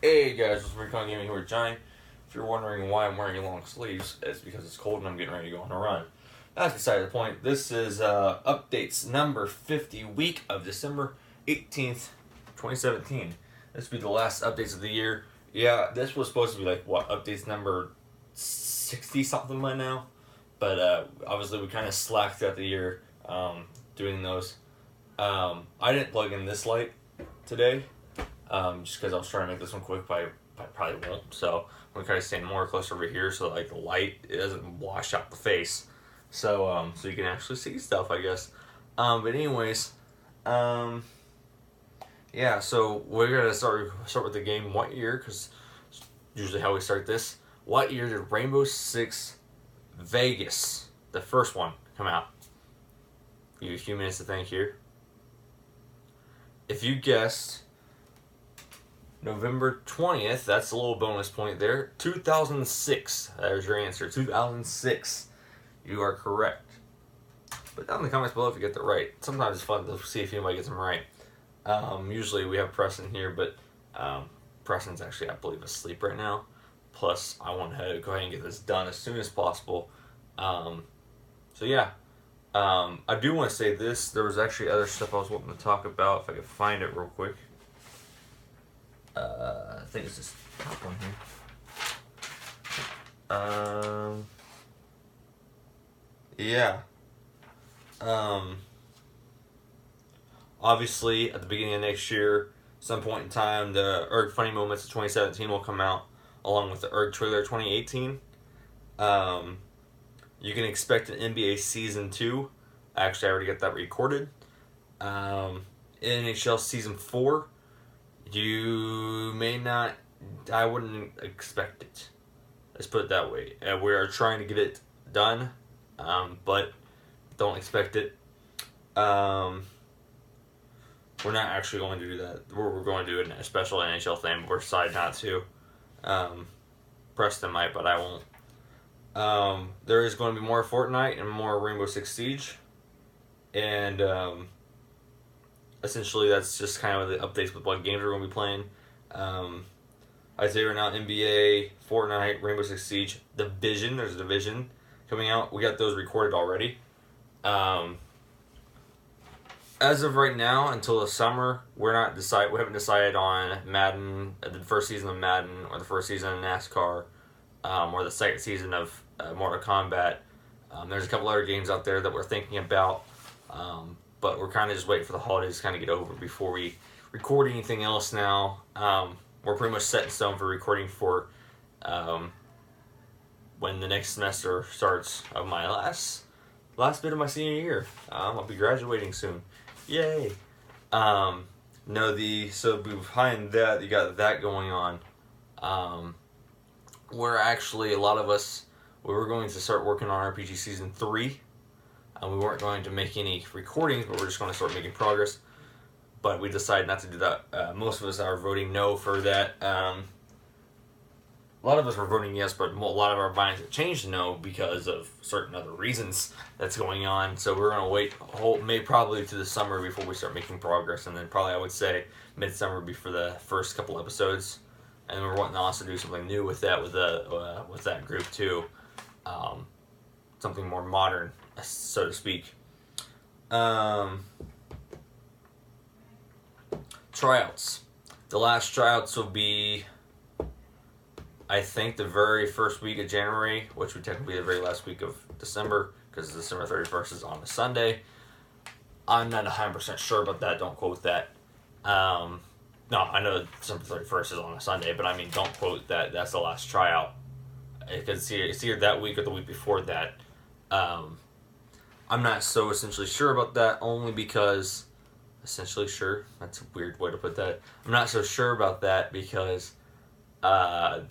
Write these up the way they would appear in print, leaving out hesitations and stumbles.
Hey guys, it's Recon Gaming here with Johnny. If you're wondering why I'm wearing long sleeves, it's because it's cold and I'm getting ready to go on a run. That's beside the point. This is updates number 50, week of December 18th, 2017. This will be the last updates of the year. Yeah, this was supposed to be updates number 60 something by now. But obviously we kind of slacked throughout the year doing those. I didn't plug in this light today. Just because I was trying to make this one quick, but I probably won't. So I'm gonna kind of stand more close over here, so the light it doesn't wash out the face. So so you can actually see stuff, I guess. But anyways, yeah. So we're gonna start with the game. What year? Because usually how we start this. What year did Rainbow Six Vegas, the first one, come out? Give you a few minutes to think here. If you guessed November 20th, that's a little bonus point there. 2006, there's your answer. 2006, you are correct. But down in the comments below if you get that right. Sometimes it's fun to see if anybody gets them right. Usually we have Preston here, but Preston's actually, I believe, asleep right now. Plus, I want to go ahead and get this done as soon as possible. So yeah, I do want to say this. There was actually other stuff I was wanting to talk about, if I could find it real quick. I think it's this top one here. Yeah. Obviously, at the beginning of next year, some point in time, the URG Funny Moments of 2017 will come out, along with the URG Trailer 2018. You can expect an NBA Season 2. Actually, I already got that recorded. NHL Season 4. You may not, I wouldn't expect it. Let's put it that way. We are trying to get it done, but don't expect it. We're not actually going to do that. We're going to do a special NHL thing, but we're deciding not to. Preston might, but I won't. There is going to be more Fortnite and more Rainbow Six Siege. And essentially, that's just kind of the updates with what games we're going to be playing. I'd say right now, NBA, Fortnite, Rainbow Six Siege, Division. There's a Division coming out. We got those recorded already. As of right now, until the summer, we haven't decided on Madden, the first season of Madden, or the first season of NASCAR, or the second season of Mortal Kombat. There's a couple other games out there that we're thinking about. But we're kind of just waiting for the holidays to kind of get over before we record anything else now. We're pretty much set in stone for recording for when the next semester starts of my last bit of my senior year. I'll be graduating soon. Yay! So behind that, you got that going on. We're actually, a lot of us, we were going to start working on RPG Season 3. We weren't going to make any recordings, but we're just going to start making progress. But we decided not to do that. Most of us are voting no for that. A lot of us were voting yes, but a lot of our minds have changed to no because of certain other reasons that's going on. So we're going to wait probably to the summer before we start making progress. And then probably, I would say, midsummer would be for the first couple episodes. And we're wanting to also do something new with that, with that group too. Something more modern, so to speak. Tryouts. The last tryouts will be, I think, the very first week of January, which would technically be the very last week of December, because December 31st is on a Sunday. I'm not 100% sure about that. Don't quote that. No, I know December 31st is on a Sunday, but I mean, don't quote that. That's the last tryout. It's either that week or the week before that. I'm not so essentially sure about that, only because, essentially sure, that's a weird way to put that. I'm not so sure about that because I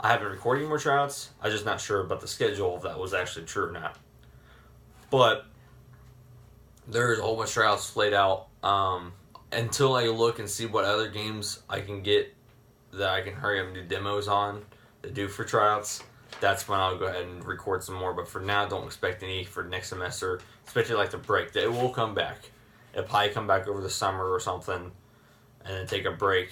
haven't recorded any more tryouts. I'm just not sure about the schedule, if that was actually true or not. But there's a whole bunch of tryouts laid out. Until I look and see what other games I can get that I can hurry up and do demos on, to do for tryouts, that's when I'll go ahead and record some more. But for now, don't expect any for next semester, especially like the break. It will come back. It'll probably come back over the summer or something, and then take a break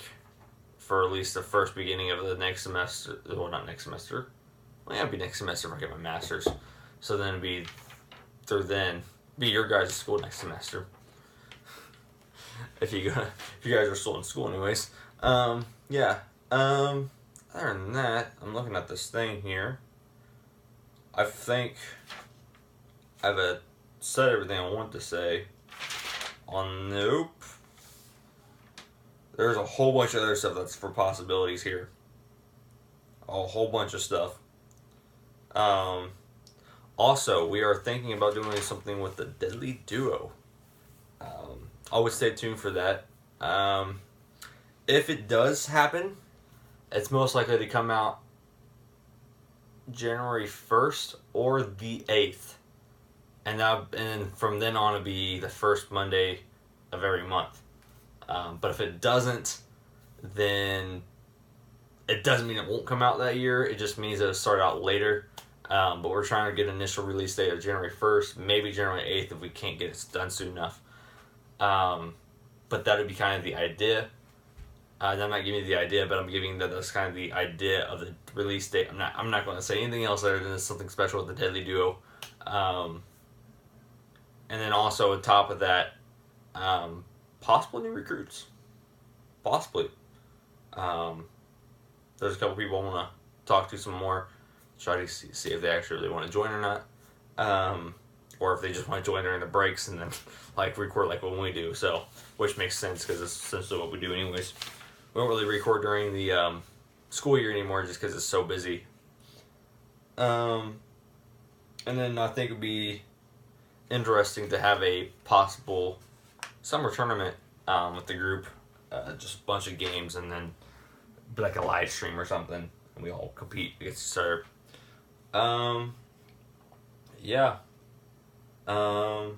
for at least the first beginning of the next semester. Well, not next semester. Well, yeah, it'd be next semester if I get my master's. So then it'd be through then. Be your guys' school next semester. if you guys are still in school, anyways. Yeah. Other than that, I'm looking at this thing here. I think I've said everything I want to say. Nope. There's a whole bunch of other stuff that's for possibilities here. A whole bunch of stuff. Also, we are thinking about doing something with the Deadly Duo. Always stay tuned for that. If it does happen, it's most likely to come out January 1st or the 8th. And from then on, it'll be the first Monday of every month. But if it doesn't, then it doesn't mean it won't come out that year. It just means it'll start out later. But we're trying to get an initial release date of January 1st, maybe January 8th if we can't get it done soon enough. But that would be kind of the idea. I'm not giving you the idea, but I'm giving that's kind of the idea of the release date. I'm not going to say anything else other than it's something special with the Deadly Duo. And then also on top of that, possible new recruits. Possibly. There's a couple people I want to talk to some more. Try to see if they actually really want to join or not. Or if they just want to join during the breaks and then record like when we do. So, which makes sense because it's essentially what we do anyways. We don't really record during the school year anymore just because it's so busy. And then I think it would be interesting to have a possible summer tournament with the group. Just a bunch of games and then be like a live stream or something. And we all compete against each other. Yeah. Yeah.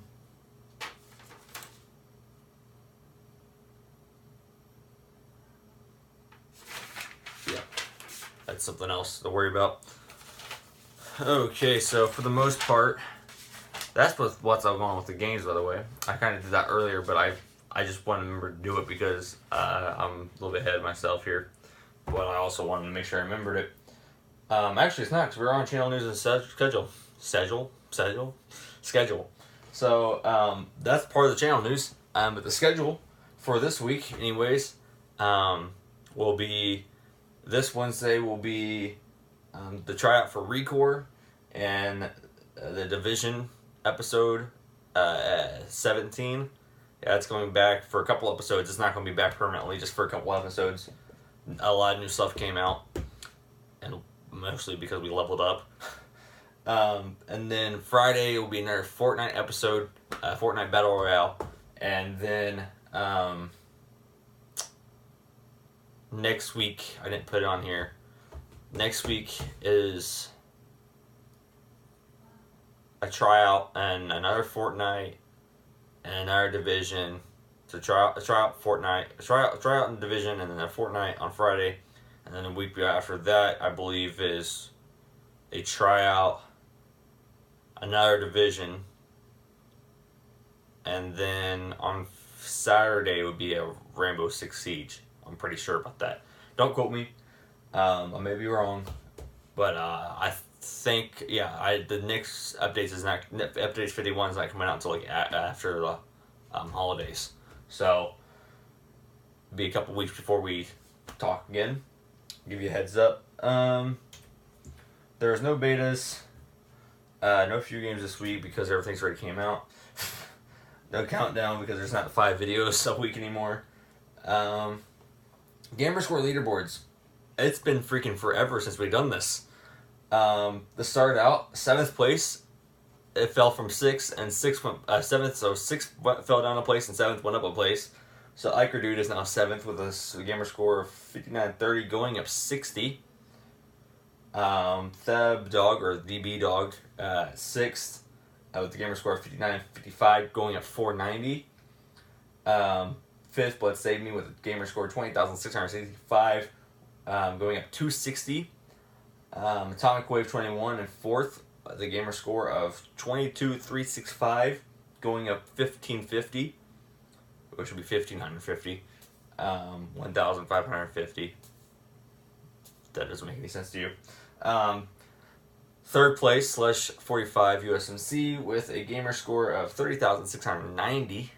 That's something else to worry about. Okay, so for the most part, that's what's going on with the games, by the way. I kind of did that earlier, but I just wanted to remember to do it because I'm a little bit ahead of myself here. But I also wanted to make sure I remembered it. Actually, it's not, because we're on channel news and schedule. So, that's part of the channel news. But the schedule for this week, anyways, will be, this Wednesday will be the tryout for Recon and the division episode 17. Yeah, it's going back for a couple episodes. It's not going to be back permanently, just for a couple episodes. A lot of new stuff came out, and mostly because we leveled up. And then Friday will be another Fortnite episode, Fortnite Battle Royale. And then next week, I didn't put it on here. Next week is a tryout and another Fortnite and another division. So tryout in division, and then a Fortnite on Friday. And then a week after that, I believe, is a tryout, another division, and then on Saturday would be a Rainbow Six Siege. I'm pretty sure about that. Don't quote me. I may be wrong, but I think the next updates is not updates 51 is not coming out until after the holidays. So be a couple weeks before we talk again. Give you a heads up. There's no betas, no few games this week because everything's already came out. No countdown because there's not 5 videos a week anymore. Gamer score leaderboards. It's been freaking forever since we've done this. This started out 7th place. It fell from 6th and 7th, so 6th fell down a place and 7th went up a place. So Iker Dude is now 7th with a gamer score of 59.30, going up 60. Theb Dog, or DB Dog, 6th with the gamer score of 59.55, going up 490. 5th, Blood Save Me with a gamer score of 20,665, going up 260. Atomic Wave 21 in 4th, the gamer score of 22,365, going up 1,550, which would be 1,550. 1,550. That doesn't make any sense to you. Third place, Slush 45 USMC with a gamer score of 30,690.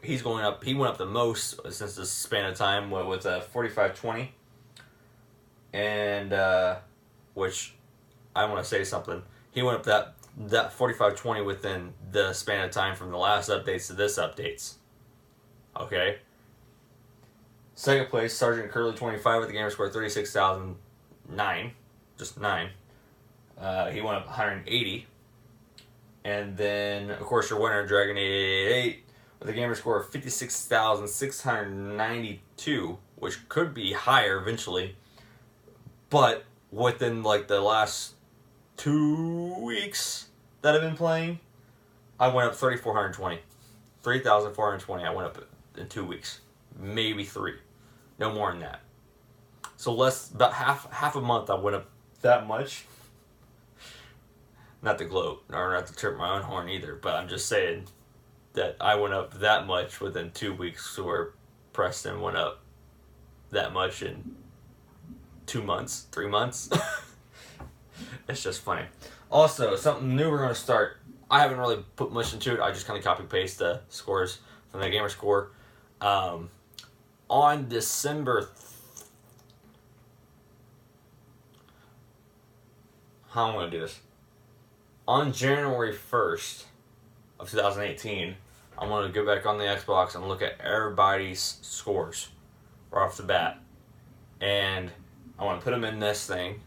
He's going up. He went up the most since this span of time with 4520. And which I want to say something. He went up that 4520 within the span of time from the last updates to this updates. Okay. Second place, Sergeant Curly 25 with a gamer score of 36,009. Just 9. He went up 180. And then, of course, your winner, Dragon 888, with a gamer score of 56,692, which could be higher eventually. But within like the last 2 weeks that I've been playing, I went up 3,420. 3,420 I went up in 2 weeks. Maybe 3. No more than that. So about half a month I went up that much. Not to gloat, or not to trip my own horn either, but I'm just saying that I went up that much within 2 weeks, where Preston went up that much in 2 months, 3 months. It's just funny. Also, something new we're going to start. I haven't really put much into it. I just kind of copy-paste the scores from the gamer score. On December... How am I going to do this? On January 1st of 2018, I'm going to go back on the Xbox and look at everybody's scores right off the bat. And I want to put them in this thing.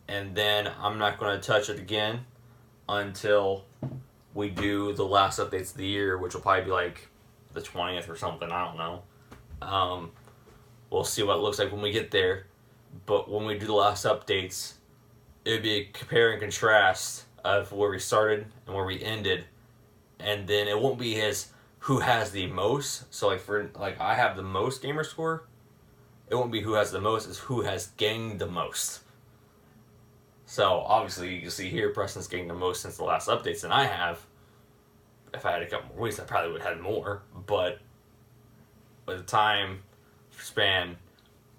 And then I'm not going to touch it again until we do the last updates of the year, which will probably be like the 20th or something. I don't know. We'll see what it looks like when we get there. But when we do the last updates, it would be a compare and contrast of where we started and where we ended. And then it won't be as who has the most. So like I have the most gamer score. It won't be who has the most, it's who has gained the most. So obviously you can see here Preston's gained the most since the last updates than I have. If I had a couple more weeks, I probably would have had more. But by the time span,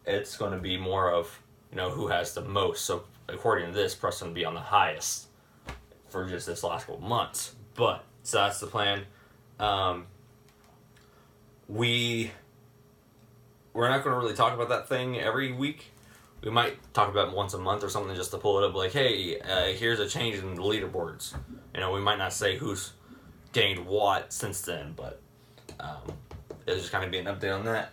it's going to be more of, who has the most. So according to this, Preston will be on the highest for just this last couple months. But so that's the plan. We're not going to really talk about that thing every week. We might talk about it once a month or something just to pull it up. Like, hey, here's a change in the leaderboards. We might not say who's gained what since then, but it'll just kind of be an update on that.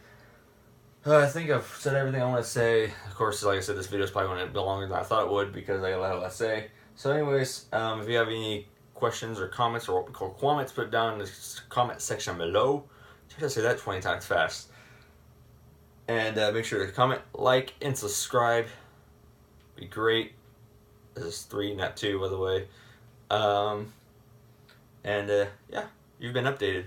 I think I've said everything I want to say. Of course, like I said, this video is probably going to be longer than I thought it would because I got a lot to say. So anyways, if you have any questions or comments, or what we call comments, put it down in the comment section below. Try to say that 20 times fast. And make sure to comment, like, and subscribe. Be great. This is 3, not 2, by the way. Yeah, you've been updated.